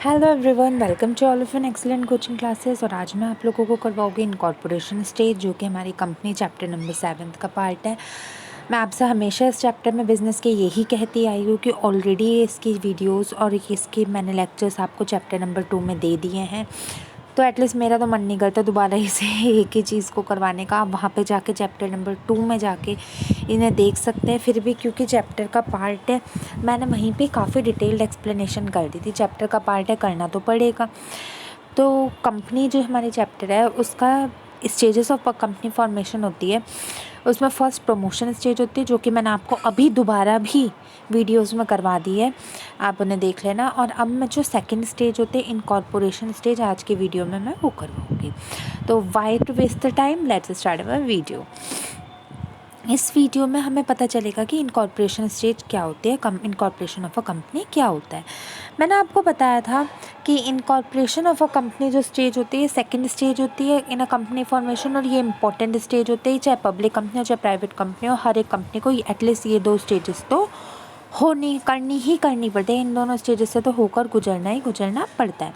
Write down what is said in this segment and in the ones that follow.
Hello everyone, welcome to all of an excellent coaching classes. और आज मैं आप लोगों को करवाऊँगी इनकॉर्पोरेशन स्टेज, जो कि हमारी कंपनी चैप्टर नंबर 7 का पार्ट है। मैं आपसे हमेशा इस चैप्टर में बिज़नेस के यही कहती आई हूँ कि ऑलरेडी इसकी वीडियोस और इसके मैंने लेक्चर्स आपको चैप्टर नंबर 2 में दे दिए हैं, तो एटलीस्ट मेरा तो मन नहीं करता दोबारा इसे एक ही चीज़ को करवाने का। आप वहाँ पे जाके चैप्टर नंबर 2 में जाके इन्हें देख सकते हैं। फिर भी क्योंकि चैप्टर का पार्ट है, मैंने वहीं पे काफ़ी डिटेल्ड एक्सप्लेनेशन कर दी थी। चैप्टर का पार्ट है, करना तो पड़ेगा। तो कंपनी जो हमारी चैप्टर है उसका स्टेजेस ऑफ कंपनी फॉर्मेशन होती है। उसमें फ़र्स्ट प्रमोशन स्टेज होती है, जो कि मैंने आपको अभी दोबारा भी वीडियोस में करवा दी है, आप उन्हें देख लेना। और अब मैं जो सेकंड स्टेज होते हैं इनकॉर्पोरेशन स्टेज, आज की वीडियो में मैं वो करवाऊँगी। तो why to waste the time, let's start our video. इस वीडियो में हमें पता चलेगा कि इनकॉर्पोरेशन स्टेज क्या होती है, इनकॉर्पोरेशन ऑफ अ कंपनी क्या होता है। मैंने आपको बताया था कि इनकॉर्पोरेशन ऑफ अ कंपनी जो स्टेज होती है, सेकंड स्टेज होती है इन अ कंपनी फॉर्मेशन, और ये इंपॉर्टेंट स्टेज होते हैं। चाहे पब्लिक कंपनी हो चाहे प्राइवेट कंपनी हो, हर एक कंपनी को एटलीस्ट ये 2 स्टेजेस तो करनी पड़ती है। इन दोनों स्टेजेस से तो होकर गुजरना पड़ता है।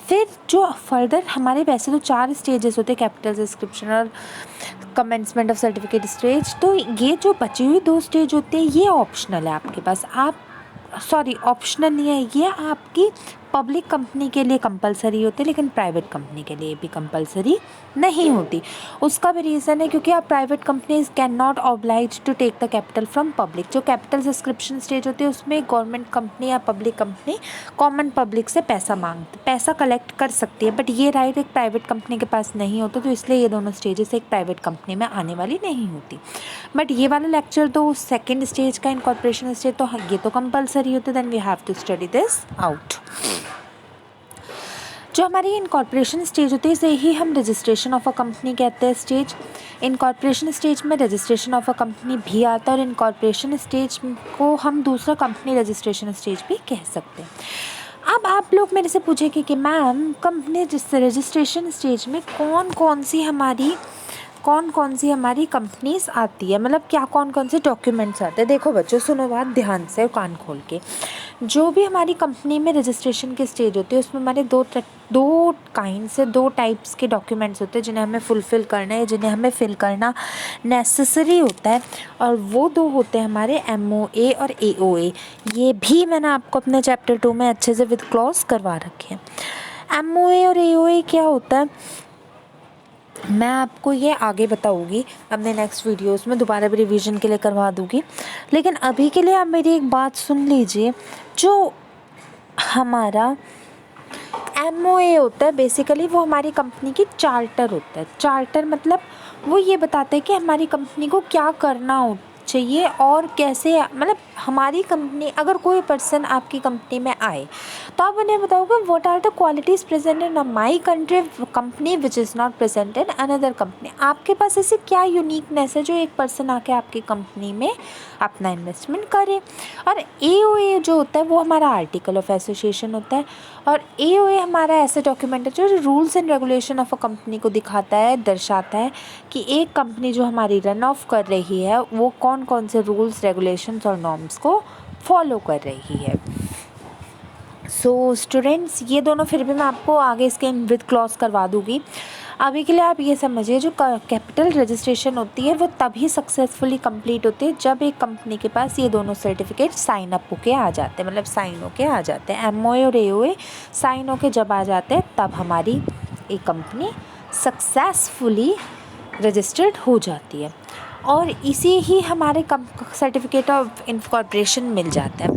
फिर जो फर्दर हमारे वैसे तो 4 स्टेजेस होते हैं, कैपिटल सब्सक्रिप्शन और कमेंसमेंट ऑफ सर्टिफिकेट स्टेज। तो ये जो बची हुई 2 स्टेज होते हैं ये ऑप्शनल है आपके पास। ऑप्शनल नहीं है, ये आपकी पब्लिक कंपनी के लिए कंपलसरी होती है, लेकिन प्राइवेट कंपनी के लिए भी कंपलसरी नहीं होती। उसका भी रीज़न है क्योंकि आप private companies can not oblige to take the capital from public. जो कैपिटल सब्सक्रिप्शन स्टेज होती है उसमें गवर्नमेंट कंपनी या पब्लिक कंपनी कॉमन पब्लिक से पैसा कलेक्ट कर सकती है, बट ये राइट एक प्राइवेट कंपनी के पास नहीं होता। तो इसलिए ये दोनों स्टेजेस एक प्राइवेट कंपनी में आने वाली नहीं होती। बट ये वाला लेक्चर तो सेकेंड स्टेज का इनकॉर्पोरेशन स्टेज, तो ये तो कंपलसरी होता है, then we have to study this out. जो हमारी इनकॉर्पोरेशन स्टेज होती है इसे ही हम रजिस्ट्रेशन ऑफ अ कंपनी कहते हैं स्टेज। इनकॉर्पोरेशन स्टेज में रजिस्ट्रेशन ऑफ अ कंपनी भी आता है, और इनकॉर्पोरेशन स्टेज को हम दूसरा कंपनी रजिस्ट्रेशन स्टेज भी कह सकते हैं। अब आप लोग मेरे से पूछेंगे कि मैम कंपनी रजिस्ट्रेशन स्टेज में कौन कौन सी हमारी कंपनीज आती है, मतलब क्या कौन कौन से डॉक्यूमेंट्स आते हैं। देखो बच्चों, सुनो बात ध्यान से और कान खोल के। जो भी हमारी कंपनी में रजिस्ट्रेशन की स्टेज होती है उसमें हमारे दो टाइप्स के डॉक्यूमेंट्स होते हैं जिन्हें हमें फुलफ़िल करना है, जिन्हें हमें फिल करना नेसेसरी होता है। और वो 2 होते हैं हमारे MOA और AOA। ये भी मैंने आपको अपने चैप्टर 2 में अच्छे से विद क्लॉज करवा रखे हैं। MOA और AOA क्या होता है मैं आपको ये आगे बताऊँगी अपने नेक्स्ट वीडियोस में, दोबारा भी रिवीजन के लिए करवा दूँगी। लेकिन अभी के लिए आप मेरी एक बात सुन लीजिए। जो हमारा MOA होता है बेसिकली वो हमारी कंपनी की चार्टर होता है। चार्टर मतलब वो ये बताता है कि हमारी कंपनी को क्या करना चाहिए और कैसे, मतलब हमारी कंपनी, अगर कोई पर्सन आपकी कंपनी में आए तो आप उन्हें बताओगे what are the qualities present in my company which is not present in another company. आपके पास ऐसे क्या यूनिकनेस है जो एक पर्सन आके आपकी कंपनी में अपना इन्वेस्टमेंट करे। और AOA जो होता है वो हमारा आर्टिकल ऑफ एसोसिएशन होता है। और AOA हमारा ऐसा डॉक्यूमेंट है जो rules and regulation of a company को दिखाता है, दर्शाता है कि एक कंपनी जो हमारी रन ऑफ कर रही है वो कौन कौन से रूल्स, रेगुलेशंस और नॉर्म्स को फॉलो कर रही है। सो स्टूडेंट्स, ये दोनों फिर भी मैं आपको आगे इसके विद क्लॉज करवा दूँगी। अभी के लिए आप ये समझिए, जो कैपिटल रजिस्ट्रेशन होती है वो तभी सक्सेसफुली कंप्लीट होती है जब एक कंपनी के पास ये दोनों सर्टिफिकेट साइन अप होके आ जाते हैं, मतलब साइन होके आ जाते हैं। MOA और AOA साइन होके जब आ जाते हैं तब हमारी एक कंपनी सक्सेसफुली रजिस्टर्ड हो जाती है, और इसी ही हमारे सर्टिफिकेट ऑफ इनकॉर्पोरेशन मिल जाता है।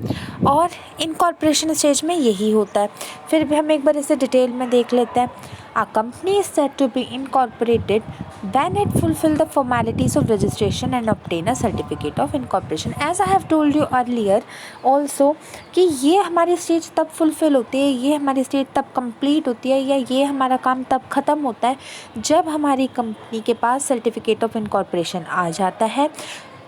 और इनकॉर्पोरेशन स्टेज में यही होता है। फिर भी हम एक बार इसे डिटेल में देख लेते हैं। A company is said to be incorporated when it fulfill the formalities of registration and obtain a certificate of incorporation. As I have told you earlier also कि ये हमारी स्टेज तब फुलफ़िल होती है, ये हमारी स्टेज तब कंप्लीट होती है, या ये हमारा काम तब ख़त्म होता है जब हमारी कंपनी के पास सर्टिफिकेट ऑफ इनकॉर्पोरेशन आ जाता है।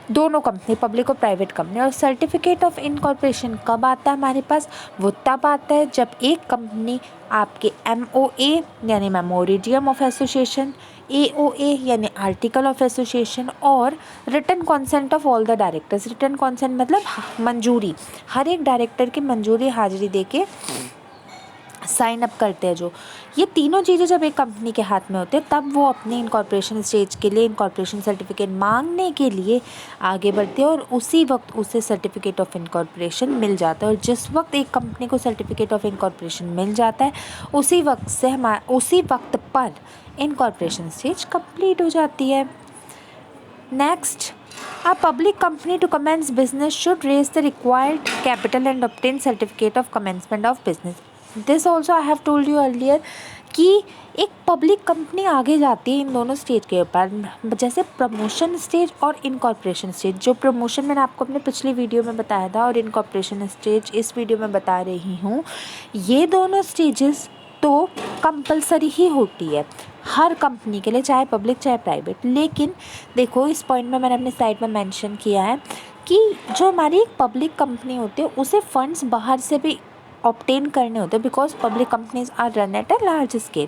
दोनों कंपनी, पब्लिक और प्राइवेट कंपनी। और सर्टिफिकेट ऑफ इनकॉर्पोरेशन कब आता है हमारे पास, वो तब आता है जब एक कंपनी आपके MOA यानी मेमोरेंडम ऑफ एसोसिएशन, AOA यानी आर्टिकल ऑफ एसोसिएशन, और written consent of all the directors. Written consent मतलब मंजूरी, हर एक डायरेक्टर की मंजूरी हाजिरी दे के साइन अप करते हैं जो, ये तीनों चीज़ें जब एक कंपनी के हाथ में होते हैं तब वो अपने इनकॉर्पोरेशन स्टेज के लिए इनकॉर्पोरेशन सर्टिफिकेट मांगने के लिए आगे बढ़ती है और उसी वक्त उसे सर्टिफिकेट ऑफ इनकॉर्पोरेशन मिल जाता है। और जिस वक्त एक कंपनी को सर्टिफिकेट ऑफ इनकॉर्पोरेशन मिल जाता है उसी वक्त पर इनकॉर्पोरेशन स्टेज कंप्लीट हो जाती है। Next, a public company to commence business should raise the required capital and obtain certificate of commencement of business. This also I have told you earlier कि एक पब्लिक कंपनी आगे जाती है इन दोनों stage के ऊपर, जैसे प्रमोशन स्टेज और इनकॉर्पोरेशन स्टेज। जो प्रमोशन मैंने आपको अपने पिछली वीडियो में बताया था और इनकॉर्पोरेशन स्टेज इस वीडियो में बता रही हूँ, ये दोनों स्टेजेस तो कंपलसरी ही होती है हर कंपनी के लिए, चाहे पब्लिक चाहे प्राइवेट। लेकिन देखो इस पॉइंट में मैंने अपने स्लाइड में मेंशन किया है कि जो हमारी एक पब्लिक कंपनी होती है उसे फंड्स बाहर से भी ऑब्टेन करने होते हैं, because public companies are run at a large scale.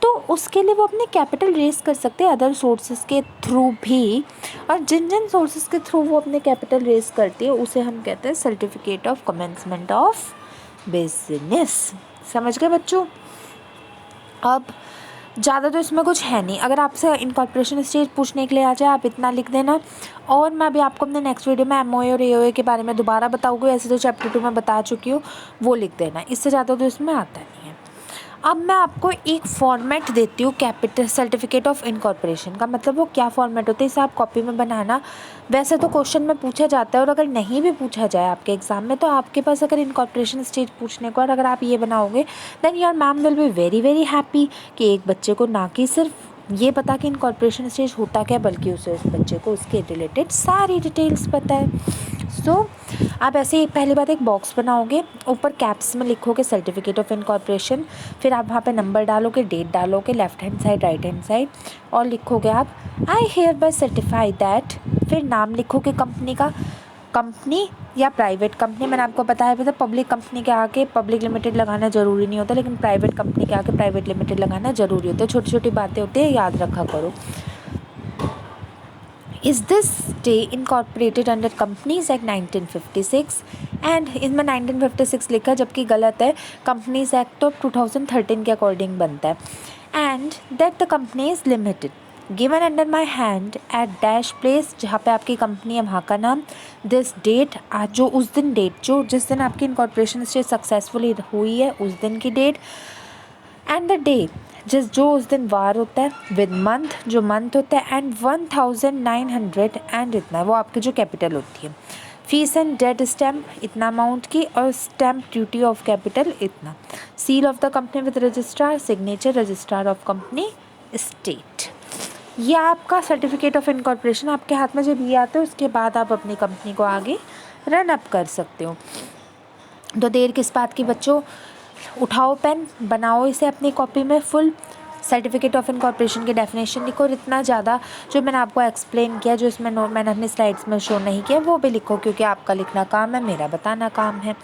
तो उसके लिए वो अपने कैपिटल रेज कर सकते हैं अदर सोर्सेज के थ्रू भी, और जिन जिन सोर्सेज के थ्रू वो अपने कैपिटल रेज करती है उसे हम कहते हैं certificate of commencement of business. समझ गए बच्चों? अब ज़्यादा तो इसमें कुछ है नहीं, अगर आपसे इनकॉर्पोरेशन स्टेज पूछने के लिए आ जाए आप इतना लिख देना, और मैं अभी आपको अपने नेक्स्ट वीडियो में एमओए और एओए के बारे में दोबारा बताऊँगी, ऐसे तो चैप्टर 2 में बता चुकी हूँ, वो लिख देना, इससे ज़्यादा तो इसमें आता नहीं है। अब मैं आपको एक फॉर्मेट देती हूँ कैपिटल सर्टिफिकेट ऑफ इनकॉर्पोरेशन का, मतलब वो क्या फॉर्मेट होता है इसे आप कॉपी में बनाना। वैसे तो क्वेश्चन में पूछा जाता है, और अगर नहीं भी पूछा जाए आपके एग्जाम में तो आपके पास अगर इनकॉर्पोरेशन स्टेज पूछने को और अगर आप ये बनाओगे then your ma'am will be very very happy कि एक बच्चे को ना कि सिर्फ ये पता कि इनकॉर्पोरेशन स्टेज होता क्या, बल्कि उसे उस बच्चे को उसके रिलेटेड सारी डिटेल्स पता है। सो आप ऐसे ही पहली बात एक बॉक्स बनाओगे, ऊपर कैप्स में लिखोगे सर्टिफिकेट ऑफ इनकॉर्पोरेशन, फिर आप वहाँ पे नंबर डालोगे, डेट डालोगे, left hand side right hand side, और लिखोगे आप I hear bye certify that, फिर नाम लिखोगे कंपनी का, कंपनी या प्राइवेट कंपनी। मैंने आपको बताया भी था पब्लिक कंपनी के आगे पब्लिक लिमिटेड लगाना ज़रूरी नहीं होता, लेकिन प्राइवेट कंपनी के आगे प्राइवेट लिमिटेड लगाना ज़रूरी होता है। छोटी छोटी बातें होती है, याद रखा करो। Is this day incorporated under Companies Act 1956 and इसमें 1956 लिखा जबकि गलत है, कंपनीज एक्ट तो 2013 के अकॉर्डिंग बनता है। And that the company is limited given under my hand eight dash place, जहाँ पे आपकी कंपनी है वहाँ का नाम, दिस डेट, आज जो उस दिन डेट जो जिस दिन आपकी इनकॉर्पोरेशन स्टेज सक्सेसफुली हुई है उस दिन की डेट, एंड द डे जो उस दिन वार होता है, विद मंथ जो मंथ होता है, एंड 1900 एंड इतना वो आपकी जो कैपिटल होती है, फीस एंड डेट स्टैम्प इतना अमाउंट की, और स्टैम्प ड्यूटी ऑफ कैपिटल इतना, seal of the company with registrar, signature registrar of company state. ये आपका सर्टिफिकेट ऑफ इनकॉर्पोरेशन आपके हाथ में जब ये आता है उसके बाद आप अपनी कंपनी को आगे रन अप कर सकते हो। तो देर किस बात की बच्चों, उठाओ पेन, बनाओ इसे अपनी कॉपी में फुल सर्टिफिकेट ऑफ इनकॉर्पोरेशन की डेफिनेशन लिखो, और इतना ज़्यादा जो मैंने आपको एक्सप्लेन किया जो इसमें मैंने अपनी स्लाइड्स में शो नहीं किया वो भी लिखो, क्योंकि आपका लिखना काम है, मेरा बताना काम है।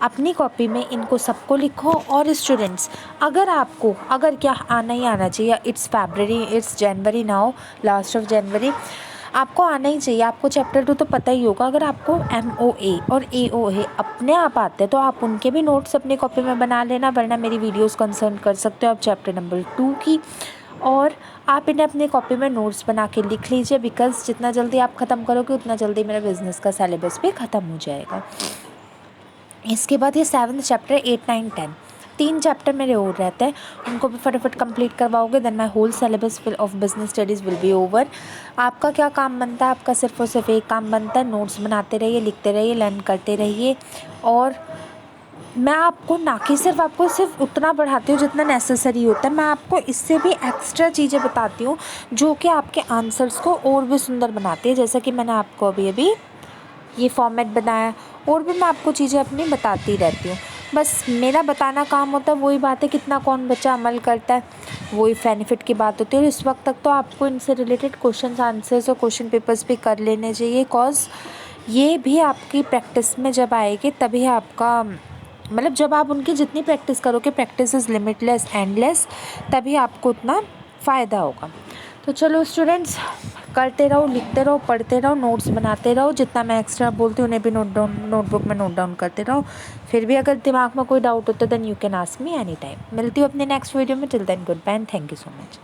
अपनी कॉपी में इनको सबको लिखो। और स्टूडेंट्स अगर क्या आना ही आना चाहिए, it's January now, last of January, आपको आना ही चाहिए। आपको चैप्टर 2 तो पता ही होगा। अगर आपको MOA और AOA अपने आप आते हैं तो आप उनके भी नोट्स अपनी कॉपी में बना लेना, वरना मेरी वीडियोस कंसर्न कर सकते हो आप चैप्टर नंबर 2 की, और आप इन्हें अपनी कॉपी में नोट्स बना के लिख लीजिए, बिकॉज़ जितना जल्दी आप ख़त्म करोगे उतना जल्दी मेरा बिज़नेस का सिलेबस भी ख़त्म हो जाएगा। इसके बाद ये 7th चैप्टर 8, 9, 10 3 चैप्टर मेरे और रहते हैं, उनको भी फटाफट कंप्लीट करवाओगे, then my whole syllabus of business studies will be over. आपका क्या काम बनता है? आपका सिर्फ और सिर्फ एक काम बनता है, नोट्स बनाते रहिए, लिखते रहिए, लर्न करते रहिए। और मैं आपको ना कि सिर्फ उतना पढ़ाती हूँ जितना नेसेसरी होता है, मैं आपको इससे भी एक्स्ट्रा चीज़ें बताती हूँ जो कि आपके आंसर्स को और भी सुंदर बनाती है। जैसा कि मैंने आपको अभी ये फॉर्मेट बनाया, और भी मैं आपको चीज़ें अपनी बताती रहती हूँ। बस मेरा बताना काम होता है, वही बात है कितना कौन बच्चा अमल करता है वही बेनिफिट की बात होती है। और इस वक्त तक तो आपको इनसे रिलेटेड क्वेश्चन आंसर्स और क्वेश्चन पेपर्स भी कर लेने चाहिए, कॉज ये भी आपकी प्रैक्टिस में जब आएगी तभी आपका मतलब जब आप उनकी जितनी प्रैक्टिस करोगे, प्रैक्टिस इज़ लिमिटलेस एंडलेस, तभी आपको उतना फ़ायदा होगा। तो चलो स्टूडेंट्स, करते रहो, लिखते रहो, पढ़ते रहो, नोट्स बनाते रहो, जितना मैं एक्स्ट्रा बोलती हूँ उन्हें भी नोटबुक में नोट डाउन करते रहो। फिर भी अगर दिमाग में कोई डाउट होता है then you can ask me any time. मिलती हूँ अपने नेक्स्ट वीडियो में। Till then good bye and thank you so much.